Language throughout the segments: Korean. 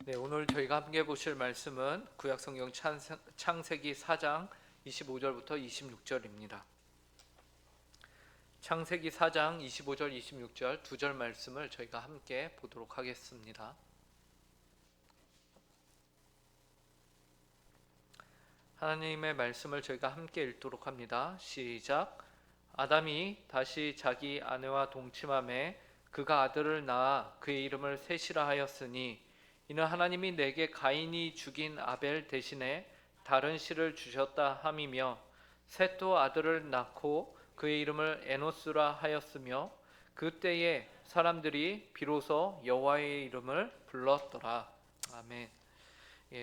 네, 오늘 저희가 함께 보실 말씀은 구약성경 창세기 4장 25절부터 26절입니다. 창세기 4장 25절 26절 두 절 말씀을 저희가 함께 보도록 하겠습니다. 하나님의 말씀을 저희가 함께 읽도록 합니다. 시작. 아담이 다시 자기 아내와 동침함에 그가 아들을 낳아 그의 이름을 셋이라 하였으니 이는 하나님이 내게 가인이 죽인 아벨 대신에 다른 씨를 주셨다 함이며 셋도 아들을 낳고 그의 이름을 에노스라 하였으며 그때에 사람들이 비로소 여호와의 이름을 불렀더라. 아멘.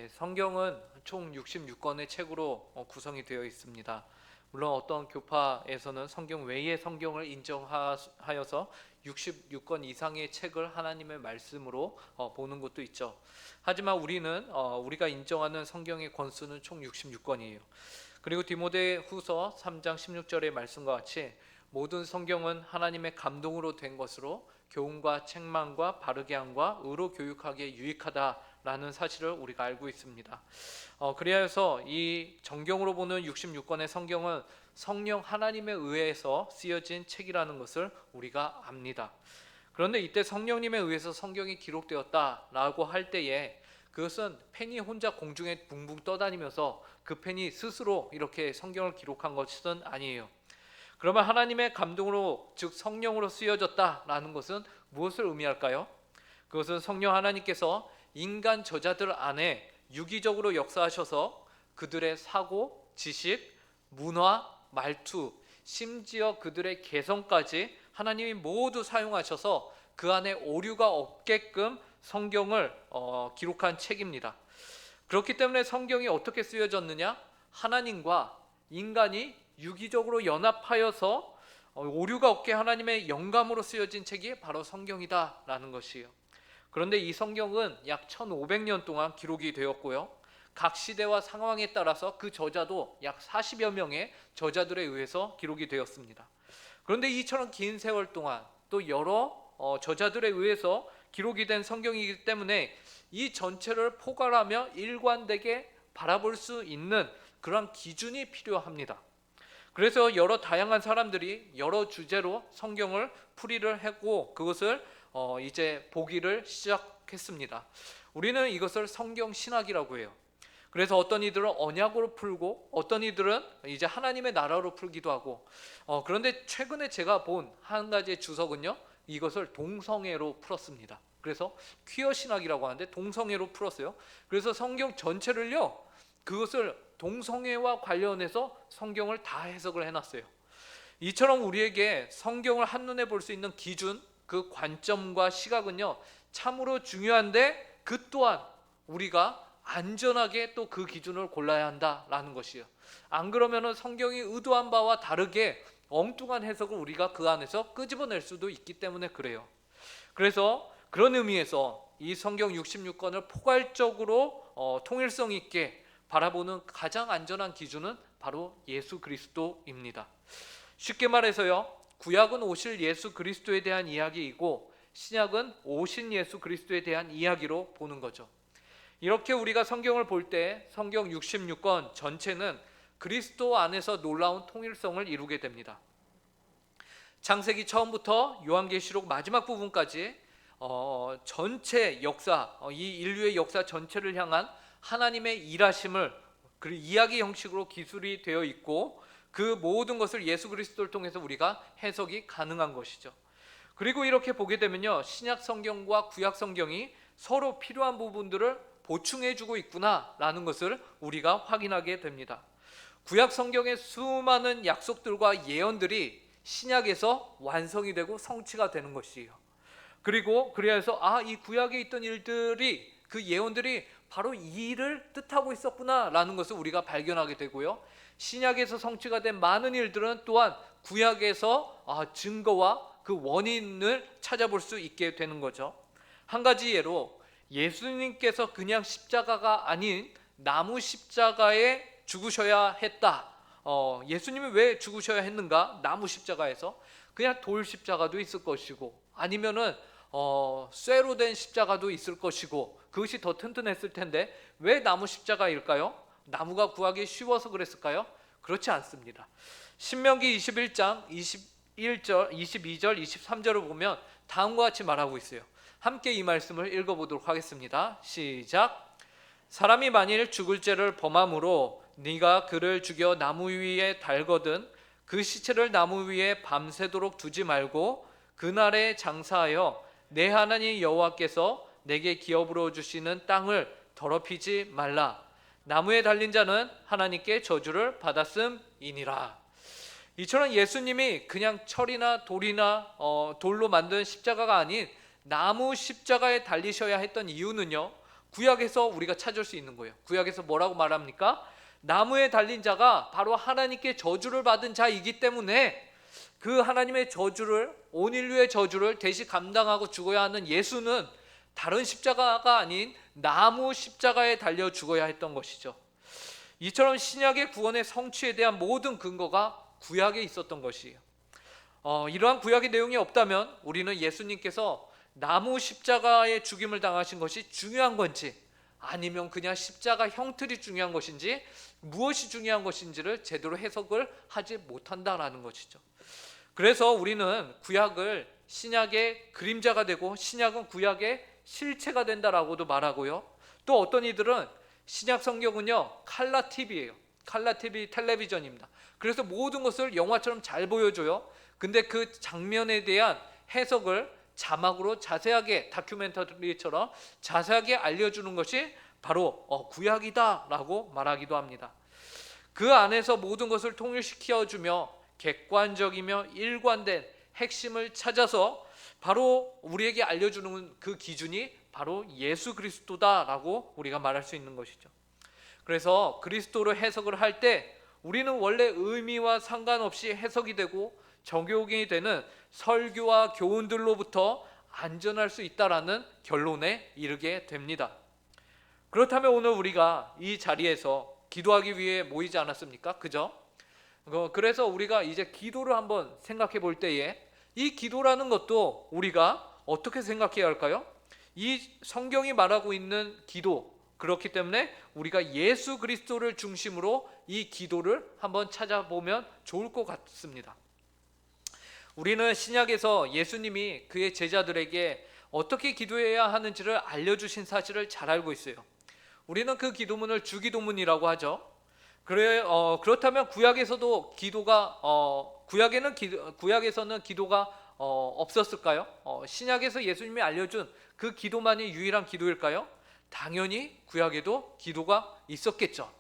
성경은 총 66권의 책으로 구성이 되어 있습니다. 물론 어떤 교파에서는 성경 외의 성경을 인정하여서 66권 이상의 책을 하나님의 말씀으로 보는 것도 있죠. 하지만 우리가 인정하는 성경의 권수는 총 66권이에요. 그리고 디모데후서 3장 16절의 말씀과 같이 모든 성경은 하나님의 감동으로 된 것으로 교훈과 책망과 바르게 함과 의로 교육하기에 유익하다라는 사실을 우리가 알고 있습니다. 그리하여서 이 정경으로 보는 66권의 성경은 성령 하나님에 의해서 쓰여진 책이라는 것을 우리가 압니다. 그런데 이때 성령님에 의해서 성경이 기록되었다라고 할 때에 그것은 펜이 혼자 공중에 붕붕 떠다니면서 그 펜이 스스로 이렇게 성경을 기록한 것은 아니에요. 그러면 하나님의 감동으로 즉 성령으로 쓰여졌다라는 것은 무엇을 의미할까요? 그것은 성령 하나님께서 인간 저자들 안에 유기적으로 역사하셔서 그들의 사고, 지식, 문화, 말투, 심지어 그들의 개성까지 하나님이 모두 사용하셔서 그 안에 오류가 없게끔 성경을 기록한 책입니다. 그렇기 때문에 성경이 어떻게 쓰여졌느냐? 하나님과 인간이 유기적으로 연합하여서 오류가 없게 하나님의 영감으로 쓰여진 책이 바로 성경이다라는 것이에요. 그런데 이 성경은 약 1500년 동안 기록이 되었고요. 각 시대와 상황에 따라서 그 저자도 약 40여 명의 저자들에 의해서 기록이 되었습니다. 그런데 이처럼 긴 세월 동안 또 여러 저자들에 의해서 기록이 된 성경이기 때문에 이 전체를 포괄하며 일관되게 바라볼 수 있는 그런 기준이 필요합니다. 그래서 여러 다양한 사람들이 여러 주제로 성경을 풀이를 했고 그것을 이제 보기를 시작했습니다. 우리는 이것을 성경 신학이라고 해요. 그래서 어떤 이들은 언약으로 풀고 어떤 이들은 이제 하나님의 나라로 풀기도 하고 그런데 최근에 제가 본 한 가지의 주석은요, 이것을 동성애로 풀었습니다. 그래서 퀴어 신학이라고 하는데 동성애로 풀었어요. 그래서 성경 전체를요, 그것을 동성애와 관련해서 성경을 다 해석을 해놨어요. 이처럼 우리에게 성경을 한눈에 볼 수 있는 기준, 그 관점과 시각은요 참으로 중요한데 그 또한 우리가 안전하게 또 그 기준을 골라야 한다라는 것이에요. 안 그러면은 성경이 의도한 바와 다르게 엉뚱한 해석을 우리가 그 안에서 끄집어낼 수도 있기 때문에 그래요. 그래서 그런 의미에서 이 성경 66권을 포괄적으로 통일성 있게 바라보는 가장 안전한 기준은 바로 예수 그리스도입니다. 쉽게 말해서요, 구약은 오실 예수 그리스도에 대한 이야기이고 신약은 오신 예수 그리스도에 대한 이야기로 보는 거죠. 이렇게 우리가 성경을 볼 때 성경 66권 전체는 그리스도 안에서 놀라운 통일성을 이루게 됩니다. 창세기 처음부터 요한계시록 마지막 부분까지 전체 역사, 이 인류의 역사 전체를 향한 하나님의 일하심을 그 이야기 형식으로 기술이 되어 있고 그 모든 것을 예수 그리스도를 통해서 우리가 해석이 가능한 것이죠. 그리고 이렇게 보게 되면요, 신약 성경과 구약 성경이 서로 필요한 부분들을 보충해주고 있구나라는 것을 우리가 확인하게 됩니다. 구약 성경의 수많은 약속들과 예언들이 신약에서 완성이 되고 성취가 되는 것이에요. 그리고 그래서 이 구약에 있던 일들이, 그 예언들이 바로 이 일을 뜻하고 있었구나라는 것을 우리가 발견하게 되고요. 신약에서 성취가 된 많은 일들은 또한 구약에서 증거와 그 원인을 찾아볼 수 있게 되는 거죠. 한 가지 예로 예수님께서 그냥 십자가가 아닌 나무 십자가에 죽으셔야 했다. 예수님이 왜 죽으셔야 했는가? 나무 십자가에서 그냥 돌 십자가도 있을 것이고 아니면은 쇠로 된 십자가도 있을 것이고 그것이 더 튼튼했을 텐데 왜 나무 십자가일까요? 나무가 구하기 쉬워서 그랬을까요? 그렇지 않습니다. 신명기 21장 21절, 22절, 23절을 보면 다음과 같이 말하고 있어요. 함께 이 말씀을 읽어보도록 하겠습니다. 시작. 사람이 만일 죽을 죄를 범함으로 네가 그를 죽여 나무 위에 달거든 그 시체를 나무 위에 밤새도록 두지 말고 그날에 장사하여 내 하나님 여호와께서 내게 기업으로 주시는 땅을 더럽히지 말라. 나무에 달린 자는 하나님께 저주를 받았음이니라. 이처럼 예수님이 그냥 철이나 돌이나 돌로 만든 십자가가 아닌 나무 십자가에 달리셔야 했던 이유는요, 구약에서 우리가 찾을 수 있는 거예요. 구약에서 뭐라고 말합니까? 나무에 달린 자가 바로 하나님께 저주를 받은 자이기 때문에 그 하나님의 저주를, 온 인류의 저주를 대신 감당하고 죽어야 하는 예수는 다른 십자가가 아닌 나무 십자가에 달려 죽어야 했던 것이죠. 이처럼 신약의 구원의 성취에 대한 모든 근거가 구약에 있었던 것이에요. 이러한 구약의 내용이 없다면 우리는 예수님께서 나무 십자가의 죽임을 당하신 것이 중요한 건지 아니면 그냥 십자가 형틀이 중요한 것인지 무엇이 중요한 것인지를 제대로 해석을 하지 못한다라는 것이죠. 그래서 우리는 구약을 신약의 그림자가 되고 신약은 구약의 실체가 된다라고도 말하고요. 또 어떤 이들은 신약 성경은요 칼라 TV예요. 칼라 TV 텔레비전입니다. 그래서 모든 것을 영화처럼 잘 보여줘요. 근데 그 장면에 대한 해석을 자막으로 자세하게 다큐멘터리처럼 자세하게 알려주는 것이 바로 구약이다라고 말하기도 합니다. 그 안에서 모든 것을 통일시켜주며 객관적이며 일관된 핵심을 찾아서 바로 우리에게 알려주는 그 기준이 바로 예수 그리스도다라고 우리가 말할 수 있는 것이죠. 그래서 그리스도를 해석을 할 때 우리는 원래 의미와 상관없이 해석이 되고 적용이 되는 설교와 교훈들로부터 안전할 수 있다라는 결론에 이르게 됩니다. 그렇다면 오늘 우리가 이 자리에서 기도하기 위해 모이지 않았습니까? 그죠? 그래서 우리가 이제 기도를 한번 생각해 볼 때에 이 기도라는 것도 우리가 어떻게 생각해야 할까요? 이 성경이 말하고 있는 기도, 그렇기 때문에 우리가 예수 그리스도를 중심으로 이 기도를 한번 찾아보면 좋을 것 같습니다. 우리는 신약에서 예수님이 그의 제자들에게 어떻게 기도해야 하는지를 알려주신 사실을 잘 알고 있어요. 우리는 그 기도문을 주기도문이라고 하죠. 그렇다면 구약에서도 구약에서는 기도가 없었을까요? 신약에서 예수님이 알려준 그 기도만이 유일한 기도일까요? 당연히 구약에도 기도가 있었겠죠.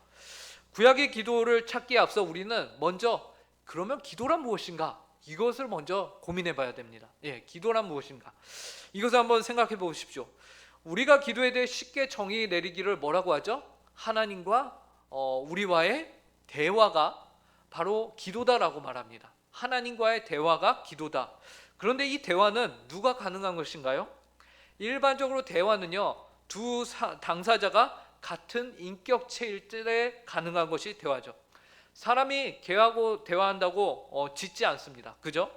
구약의 기도를 찾기에 앞서 우리는 먼저 그러면 기도란 무엇인가? 이것을 먼저 고민해 봐야 됩니다. 기도란 무엇인가? 이것을 한번 생각해 보십시오. 우리가 기도에 대해 쉽게 정의 내리기를 뭐라고 하죠? 하나님과 우리와의 대화가 바로 기도다라고 말합니다. 하나님과의 대화가 기도다. 그런데 이 대화는 누가 가능한 것인가요? 일반적으로 대화는요, 두 당사자가 같은 인격체일 때 가능한 것이 대화죠. 사람이 개하고 대화한다고 짖지 않습니다. 그죠?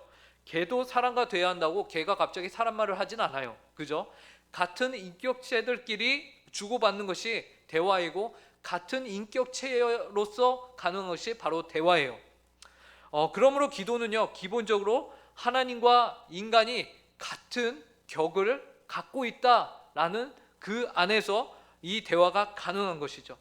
개도 사람과 대화한다고 개가 갑자기 사람 말을 하진 않아요. 그죠? 같은 인격체들끼리 주고받는 것이 대화이고 같은 인격체로서 가능한 것이 바로 대화예요. 그러므로 기도는요, 기본적으로 하나님과 인간이 같은 격을 갖고 있다라는 그 안에서 이 대화가 가능한 것이죠.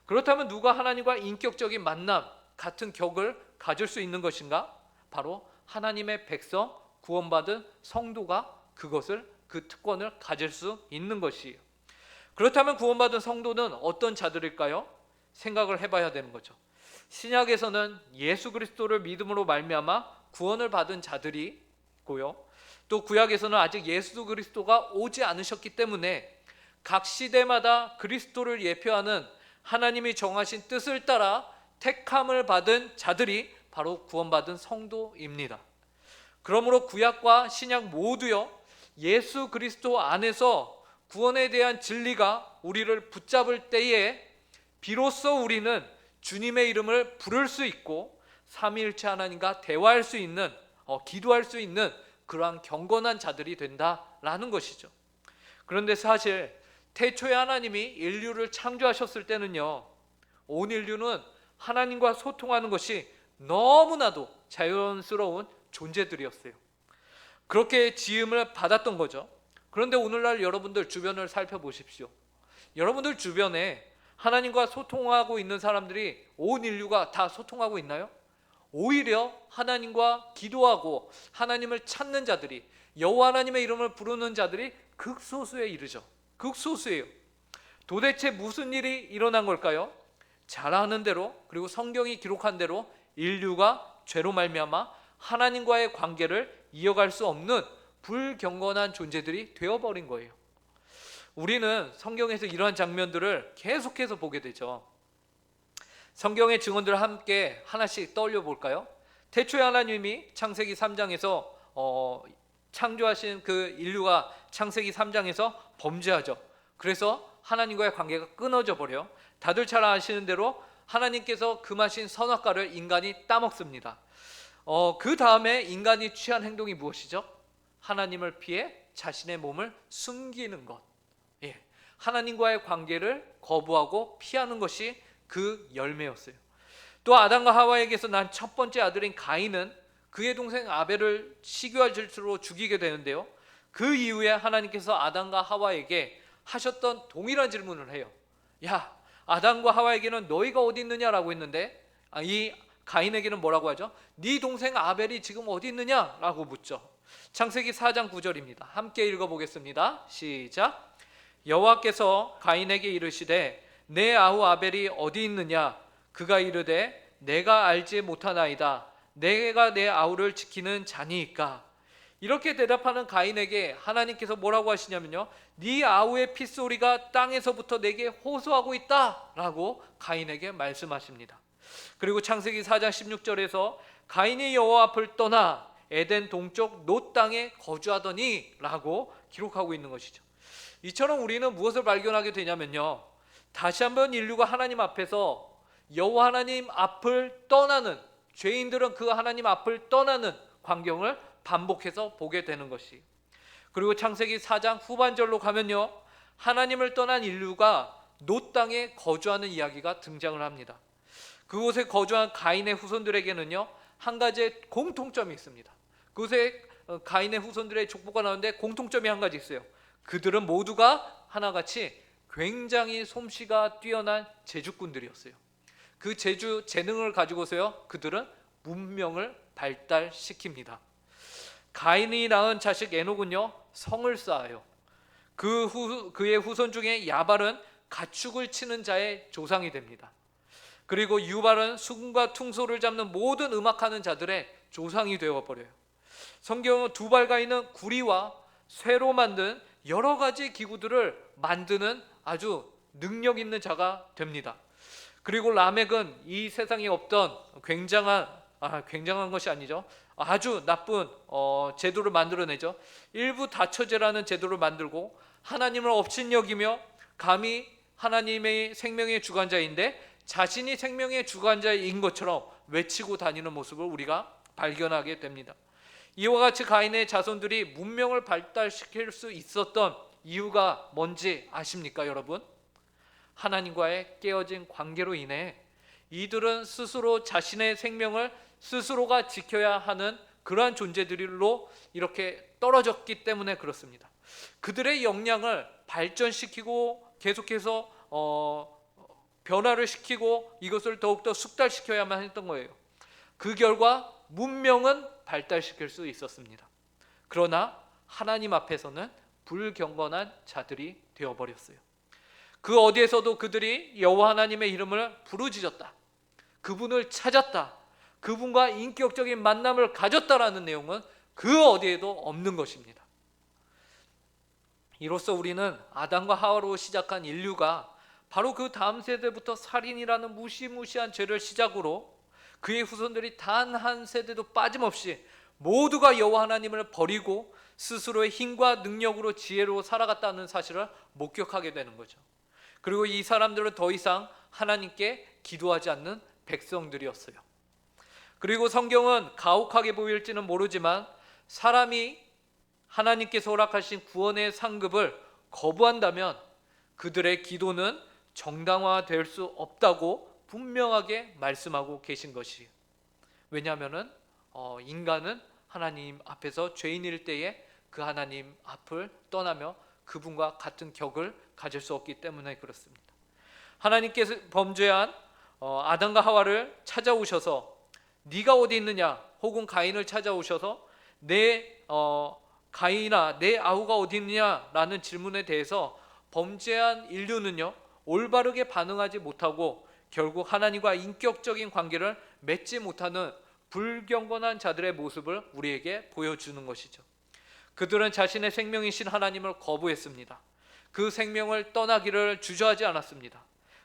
그렇다면 누가 하나님과 인격적인 만남, 같은 격을 가질 수 있는 것인가? 바로 하나님의 백성, 구원받은 성도가 그 특권을 가질 수 있는 것이에요. 그렇다면 구원받은 성도는 어떤 자들일까요? 생각을 해봐야 되는 거죠. 신약에서는 예수 그리스도를 믿음으로 말미암아 구원을 받은 자들이 있고요. 또 구약에서는 아직 예수 그리스도가 오지 않으셨기 때문에 각 시대마다 그리스도를 예표하는 하나님이 정하신 뜻을 따라 택함을 받은 자들이 바로 구원받은 성도입니다. 그러므로 구약과 신약 모두요, 예수 그리스도 안에서 구원에 대한 진리가 우리를 붙잡을 때에 비로소 우리는 주님의 이름을 부를 수 있고 삼위일체 하나님과 대화할 수 있는, 기도할 수 있는 그러한 경건한 자들이 된다라는 라는 것이죠. 그런데 사실 태초에 하나님이 인류를 창조하셨을 때는요, 온 인류는 하나님과 소통하는 것이 너무나도 자연스러운 존재들이었어요. 그렇게 지음을 받았던 거죠. 그런데 오늘날 여러분들 주변을 살펴보십시오. 여러분들 주변에 하나님과 소통하고 있는 사람들이 온 인류가 다 소통하고 있나요? 오히려 하나님과 기도하고 하나님을 찾는 자들이, 여호와 하나님의 이름을 부르는 자들이 극소수에 이르죠. 극소수예요. 도대체 무슨 일이 일어난 걸까요? 잘 아는 대로, 그리고 성경이 기록한 대로 인류가 죄로 말미암아 하나님과의 관계를 이어갈 수 없는 불경건한 존재들이 되어버린 거예요. 우리는 성경에서 이러한 장면들을 계속해서 보게 되죠. 성경의 증언들을 함께 하나씩 떠올려 볼까요? 태초에 하나님이 창세기 3장에서 창조하신 그 인류가 창세기 3장에서 범죄하죠. 그래서 하나님과의 관계가 끊어져 버려. 다들 잘 아시는 대로 하나님께서 금하신 선악과를 인간이 따먹습니다. 그 다음에 인간이 취한 행동이 무엇이죠? 하나님을 피해 자신의 몸을 숨기는 것. 예, 하나님과의 관계를 거부하고 피하는 것이 그 열매였어요. 또 아담과 하와에게서 난 첫 번째 아들인 가인은 그의 동생 아벨을 시기화질투로 죽이게 되는데요, 그 이후에 하나님께서 아담과 하와에게 하셨던 동일한 질문을 해요. 야, 아담과 하와에게는 너희가 어디 있느냐라고 했는데, 이 가인에게는 뭐라고 하죠? 네 동생 아벨이 지금 어디 있느냐라고 묻죠. 창세기 4장 9절입니다. 함께 읽어보겠습니다. 시작. 여호와께서 가인에게 이르시되 내 아우 아벨이 어디 있느냐? 그가 이르되 내가 알지 못하나이다. 내가 내 아우를 지키는 자니이까. 이렇게 대답하는 가인에게 하나님께서 뭐라고 하시냐면요, 네 아우의 핏소리가 땅에서부터 내게 호소하고 있다 라고 가인에게 말씀하십니다. 그리고 창세기 4장 16절에서 가인이 여호와 앞을 떠나 에덴 동쪽 놋 땅에 거주하더니 라고 기록하고 있는 것이죠. 이처럼 우리는 무엇을 발견하게 되냐면요, 다시 한번 인류가 하나님 앞에서 여호와 하나님 앞을 떠나는, 죄인들은 그 하나님 앞을 떠나는 광경을 반복해서 보게 되는 것이. 그리고 창세기 4장 후반절로 가면요, 하나님을 떠난 인류가 놋 땅에 거주하는 이야기가 등장을 합니다. 그곳에 거주한 가인의 후손들에게는요, 한 가지의 공통점이 있습니다. 그곳에 가인의 후손들의 족보가 나오는데 공통점이 한 가지 있어요. 그들은 모두가 하나같이 굉장히 솜씨가 뛰어난 제주꾼들이었어요. 그 재능을 가지고서요, 그들은 문명을 발달시킵니다. 가인이 낳은 자식 에녹은요, 성을 쌓아요. 그의 후손 중에 야발은 가축을 치는 자의 조상이 됩니다. 그리고 유발은 수금과 퉁소를 잡는 모든 음악하는 자들의 조상이 되어버려요. 성경은 두발가인은 구리와 쇠로 만든 여러 가지 기구들을 만드는 아주 능력 있는 자가 됩니다. 그리고 라멕은 이 세상에 없던 굉장한 것이 아니죠, 아주 나쁜 제도를 만들어내죠. 일부 다처제라는 제도를 만들고 하나님을 업신여기며 감히 하나님의 생명의 주관자인데 자신이 생명의 주관자인 것처럼 외치고 다니는 모습을 우리가 발견하게 됩니다. 이와 같이 가인의 자손들이 문명을 발달시킬 수 있었던 이유가 뭔지 아십니까, 여러분? 하나님과의 깨어진 관계로 인해 이들은 스스로 자신의 생명을 스스로가 지켜야 하는 그러한 존재들로 이렇게 떨어졌기 때문에 그렇습니다. 그들의 역량을 발전시키고 계속해서 변화를 시키고 이것을 더욱더 숙달시켜야만 했던 거예요. 그 결과 문명은 발달시킬 수 있었습니다. 그러나 하나님 앞에서는 불경건한 자들이 되어버렸어요. 그 어디에서도 그들이 여호와 하나님의 이름을 부르짖었다, 그분을 찾았다, 그분과 인격적인 만남을 가졌다라는 내용은 그 어디에도 없는 것입니다. 이로써 우리는 아담과 하와로 시작한 인류가 바로 그 다음 세대부터 살인이라는 무시무시한 죄를 시작으로 그의 후손들이 단 한 세대도 빠짐없이 모두가 여호와 하나님을 버리고 스스로의 힘과 능력으로 지혜로 살아갔다는 사실을 목격하게 되는 거죠. 그리고 이 사람들은 더 이상 하나님께 기도하지 않는 백성들이었어요. 그리고 성경은 가혹하게 보일지는 모르지만 사람이 하나님께서 허락하신 구원의 상급을 거부한다면 그들의 기도는 정당화될 수 없다고 분명하게 말씀하고 계신 것이에요. 왜냐하면 인간은 하나님 앞에서 죄인일 때에 그 하나님 앞을 떠나며 그분과 같은 격을 가질 수 없기 때문에 그렇습니다. 하나님께서 범죄한 아담과 하와를 찾아오셔서 네가 어디 있느냐, 혹은 가인을 찾아오셔서 내 가인아 내 아우가 어디 있느냐라는 질문에 대해서 범죄한 인류는요 올바르게 반응하지 못하고 결국 하나님과 인격적인 관계를 맺지 못하는 불경건한 자들의 모습을 우리에게 보여주는 것이죠. 그들은 자신의 생명이신 하나님을 거부했습니다. 그 생명을 떠나기를 주저하지 않았습니다.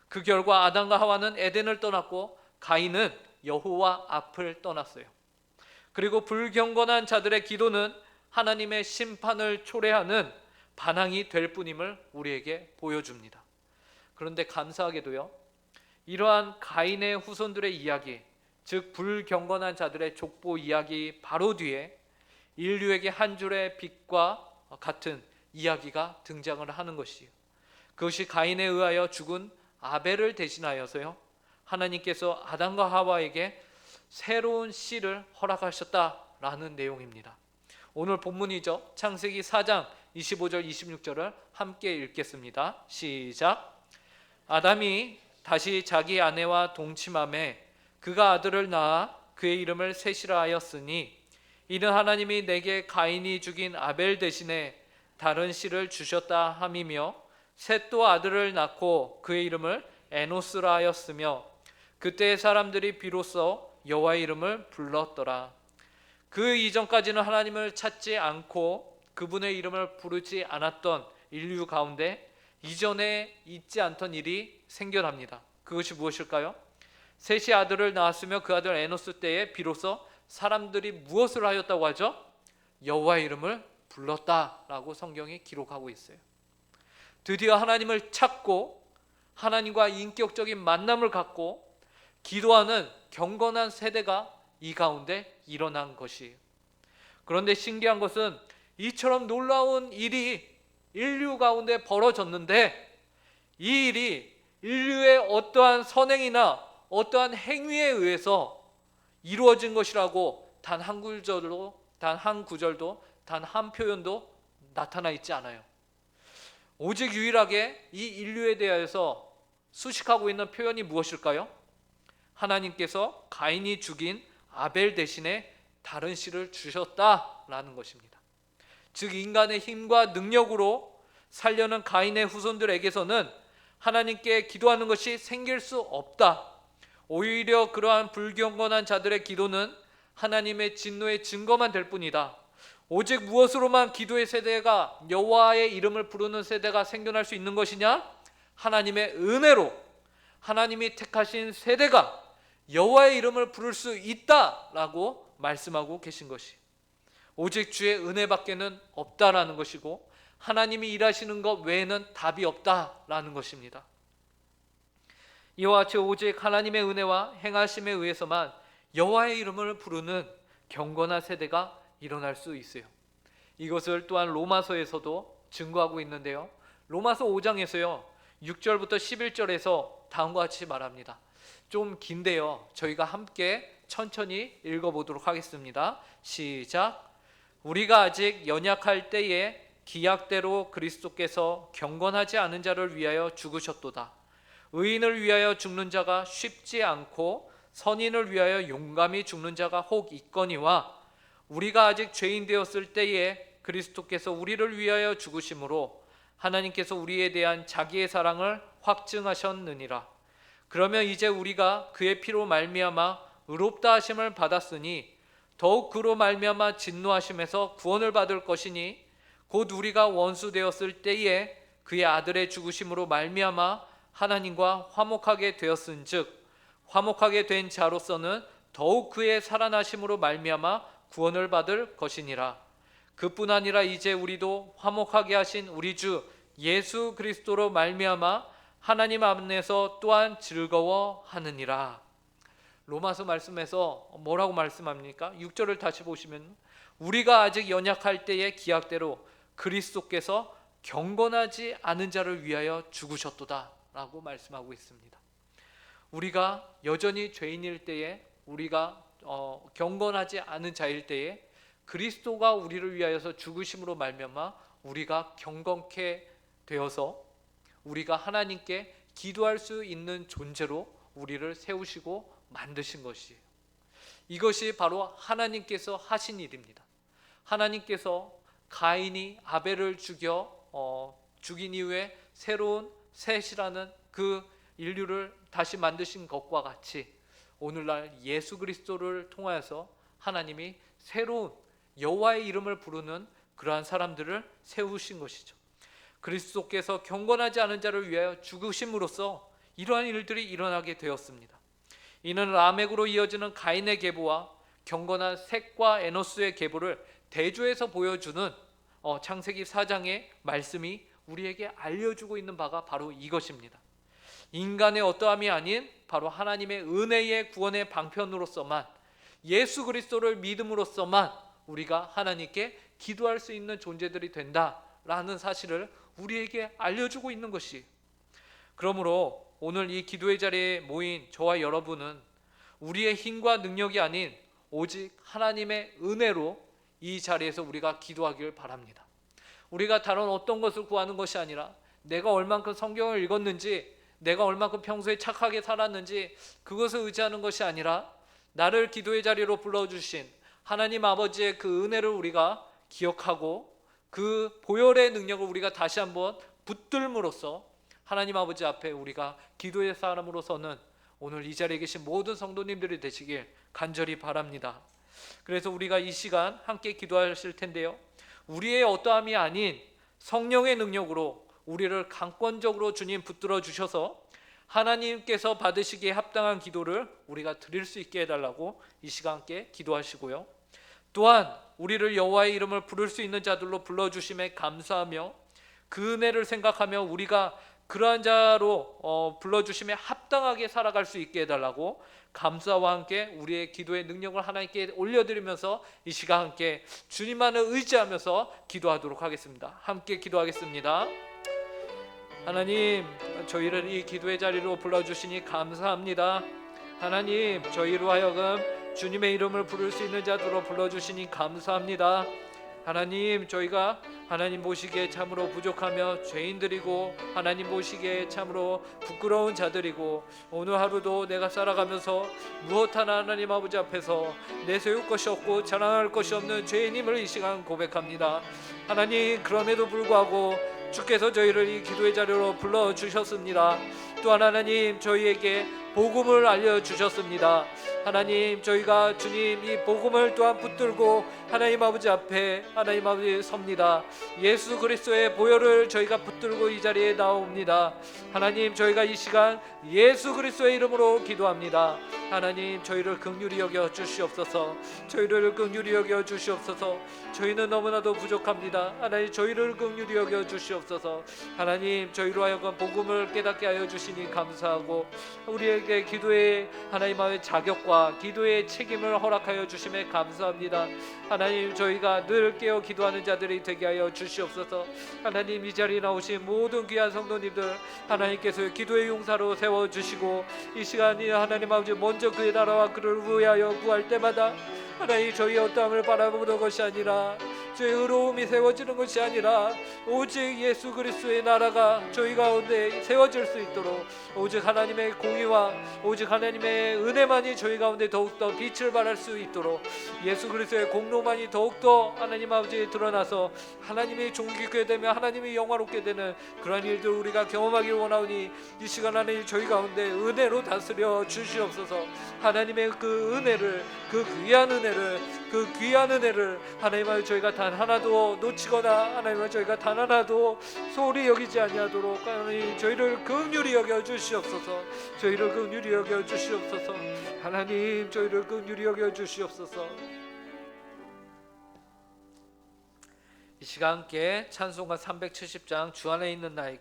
그 결과 아담과 하와는 에덴을 떠났고 가인은 여호와 앞을 떠났어요. 그리고 불경건한 자들의 기도는 하나님의 심판을 초래하는 반항이 될 뿐임을 우리에게 보여줍니다. 그런데 감사하게도요, 이러한 가인의 후손들의 이야기, 즉 불경건한 자들의 족보 이야기 바로 뒤에 인류에게 한 줄의 빛과 같은 이야기가 등장을 하는 것이에요. 그것이 가인에 의하여 죽은 아벨을 대신하여서요 하나님께서 아담과 하와에게 새로운 씨를 허락하셨다라는 내용입니다. 오늘 본문이죠. 창세기 4장 25절 26절을 함께 읽겠습니다. 시작. 아담이 다시 자기 아내와 동침함에 그가 아들을 낳아 그의 이름을 셋이라 하였으니 이는 하나님이 내게 가인이 죽인 아벨 대신에 다른 씨를 주셨다 함이며 셋도 아들을 낳고 그의 이름을 에노스라 하였으며 그때의 사람들이 비로소 여호와의 이름을 불렀더라. 그 이전까지는 하나님을 찾지 않고 그분의 이름을 부르지 않았던 인류 가운데 이전에 있지 않던 일이 생겨납니다. 그것이 무엇일까요? 셋이 아들을 낳았으며 그 아들 에노스 때에 비로소 사람들이 무엇을 하였다고 하죠? 여호와의 이름을 불렀다라고 성경이 기록하고 있어요. 드디어 하나님을 찾고 하나님과 인격적인 만남을 갖고 기도하는 경건한 세대가 이 가운데 일어난 것이에요. 그런데 신기한 것은 이처럼 놀라운 일이 인류 가운데 벌어졌는데 이 일이 인류의 어떠한 선행이나 어떠한 행위에 의해서 이루어진 것이라고 단 한 구절도 단 한 표현도 나타나 있지 않아요. 오직 유일하게 이 인류에 대하여서 수식하고 있는 표현이 무엇일까요? 하나님께서 가인이 죽인 아벨 대신에 다른 씨를 주셨다라는 것입니다. 즉 인간의 힘과 능력으로 살려는 가인의 후손들에게서는 하나님께 기도하는 것이 생길 수 없다. 오히려 그러한 불경건한 자들의 기도는 하나님의 진노의 증거만 될 뿐이다. 오직 무엇으로만 기도의 세대가 여호와의 이름을 부르는 세대가 생겨날 수 있는 것이냐? 하나님의 은혜로 하나님이 택하신 세대가 여호와의 이름을 부를 수 있다라고 말씀하고 계신 것이 오직 주의 은혜밖에는 없다라는 것이고 하나님이 일하시는 것 외에는 답이 없다라는 것입니다. 이와 같이 오직 하나님의 은혜와 행하심에 의해서만 여호와의 이름을 부르는 경건한 세대가 일어날 수 있어요. 이것을 또한 로마서에서도 증거하고 있는데요. 로마서 5장에서요 6절부터 11절에서 다음과 같이 말합니다. 좀 긴데요 저희가 함께 천천히 읽어보도록 하겠습니다. 시작. 우리가 아직 연약할 때에 기약대로 그리스도께서 경건하지 않은 자를 위하여 죽으셨도다. 의인을 위하여 죽는 자가 쉽지 않고 선인을 위하여 용감히 죽는 자가 혹 있거니와 우리가 아직 죄인 되었을 때에 그리스도께서 우리를 위하여 죽으심으로 하나님께서 우리에 대한 자기의 사랑을 확증하셨느니라. 그러면 이제 우리가 그의 피로 말미암아 의롭다 하심을 받았으니 더욱 그로 말미암아 진노하심에서 구원을 받을 것이니 곧 우리가 원수 되었을 때에 그의 아들의 죽으심으로 말미암아 하나님과 화목하게 되었은즉 화목하게 된 자로서는 더욱 그의 살아나심으로 말미암아 구원을 받을 것이니라. 그뿐 아니라 이제 우리도 화목하게 하신 우리 주 예수 그리스도로 말미암아 하나님 안에서 또한 즐거워하느니라. 로마서 말씀에서 뭐라고 말씀합니까? 6절을 다시 보시면 우리가 아직 연약할 때의 기약대로 그리스도께서 경건하지 않은 자를 위하여 죽으셨도다 라고 말씀하고 있습니다. 우리가 여전히 죄인일 때에, 우리가 경건하지 않은 자일 때에 그리스도가 우리를 위하여서 죽으심으로 말미암아 우리가 경건케 되어서 우리가 하나님께 기도할 수 있는 존재로 우리를 세우시고 만드신 것이에요. 이것이 바로 하나님께서 하신 일입니다. 하나님께서 가인이 아벨을 죽인 이후에 새로운 셋이라는 그 인류를 다시 만드신 것과 같이 오늘날 예수 그리스도를 통하여서 하나님이 새로운 여호와의 이름을 부르는 그러한 사람들을 세우신 것이죠. 그리스도께서 경건하지 않은 자를 위하여 죽으심으로써 이러한 일들이 일어나게 되었습니다. 이는 라멕으로 이어지는 가인의 계보와 경건한 셋과 에노스의 계보를 대조해서 보여주는 창세기 4장의 말씀이 우리에게 알려주고 있는 바가 바로 이것입니다. 인간의 어떠함이 아닌 바로 하나님의 은혜의 구원의 방편으로서만, 예수 그리스도를 믿음으로써만 우리가 하나님께 기도할 수 있는 존재들이 된다라는 사실을 우리에게 알려주고 있는 것이, 그러므로 오늘 이 기도의 자리에 모인 저와 여러분은 우리의 힘과 능력이 아닌 오직 하나님의 은혜로 이 자리에서 우리가 기도하기를 바랍니다. 우리가 다른 어떤 것을 구하는 것이 아니라 내가 얼만큼 성경을 읽었는지, 내가 얼만큼 평소에 착하게 살았는지 그것을 의지하는 것이 아니라 나를 기도의 자리로 불러주신 하나님 아버지의 그 은혜를 우리가 기억하고 그 보혈의 능력을 우리가 다시 한번 붙들므로써 하나님 아버지 앞에 우리가 기도의 사람으로서는 오늘 이 자리에 계신 모든 성도님들이 되시길 간절히 바랍니다. 그래서 우리가 이 시간 함께 기도하실 텐데요, 우리의 어떠함이 아닌 성령의 능력으로 우리를 강권적으로 주님 붙들어 주셔서 하나님께서 받으시기에 합당한 기도를 우리가 드릴 수 있게 해달라고 이 시간 함께 기도하시고요, 또한 우리를 여호와의 이름을 부를 수 있는 자들로 불러주심에 감사하며 그 은혜를 생각하며 우리가 그러한 자로 불러주심에 합당하게 살아갈 수 있게 해달라고 감사와 함께 우리의 기도의 능력을 하나님께 올려드리면서 이 시간 함께 주님만을 의지하면서 기도하도록 하겠습니다. 함께 기도하겠습니다. 하나님, 저희를 이 기도의 자리로 불러주시니 감사합니다. 하나님, 저희로 하여금 주님의 이름을 부를 수 있는 자들로 불러주시니 감사합니다. 하나님, 저희가 하나님 보시기에 참으로 부족하며 죄인들이고 하나님 보시기에 참으로 부끄러운 자들이고 오늘 하루도 내가 살아가면서 무엇 하나 하나님 아버지 앞에서 내세울 것이 없고 자랑할 것이 없는 죄인임을 이 시간 고백합니다. 하나님, 그럼에도 불구하고 주께서 저희를 이 기도의 자리로 불러주셨습니다. 또한 하나님, 저희에게 복음을 알려주셨습니다. 하나님, 저희가 주님 이 복음을 또한 붙들고 하나님 아버지 앞에 하나님 아버지 섭니다. 예수 그리스도의 보혈을 저희가 붙들고 이 자리에 나옵니다. 하나님, 저희가 이 시간 예수 그리스도의 이름으로 기도합니다. 하나님, 저희를 긍휼히 여겨 주시옵소서. 저희를 긍휼히 여겨 주시옵소서. 저희는 너무나도 부족합니다. 하나님, 저희를 긍휼히 여겨 주시옵소서. 하나님, 저희로 하여금 복음을 깨닫게 하여 주시니 감사하고 우리에게 기도의 하나님 아버지 자격과 기도의 책임을 허락하여 주심에 감사합니다. 하나님, 저희가 늘 깨어 기도하는 자들이 되게 하여 주시옵소서. 하나님, 이 자리에 나오신 모든 귀한 성도님들 하나님께서 기도의 용사로 세워주시고 이 시간이 하나님 아버지 먼저 그의 나라와 그를 위하여 구할 때마다 하나님, 저희 어떠함을 바라보는 것이 아니라 저희 의로움이 세워지는 것이 아니라 오직 예수 그리스도의 나라가 저희 가운데 세워질 수 있도록 오직 하나님의 공의와 오직 하나님의 은혜만이 저희 가운데 더욱더 빛을 발할 수 있도록 예수 그리스도의 공로만이 더욱더 하나님 아버지에 드러나서 하나님이 존귀하게 되며 하나님이 영화롭게 되는 그러한 일들을 우리가 경험하길 원하오니 이 시간 안에 저희 가운데 은혜로 다스려 주시옵소서. 하나님의 그 은혜를, 그 귀한 은혜를 하나님을 저희가 단 하나도 놓치거나 하나님을 저희가 단 하나도 소홀히 여기지 아니하도록 하나님 저희를 긍휼히 여겨 주시옵소서. 저희를 긍휼히 여겨 주시옵소서. 하나님, 저희를 긍휼히 여겨 주시옵소서. 이 시간 함께 찬송가 370장 주 안에 있는 나에게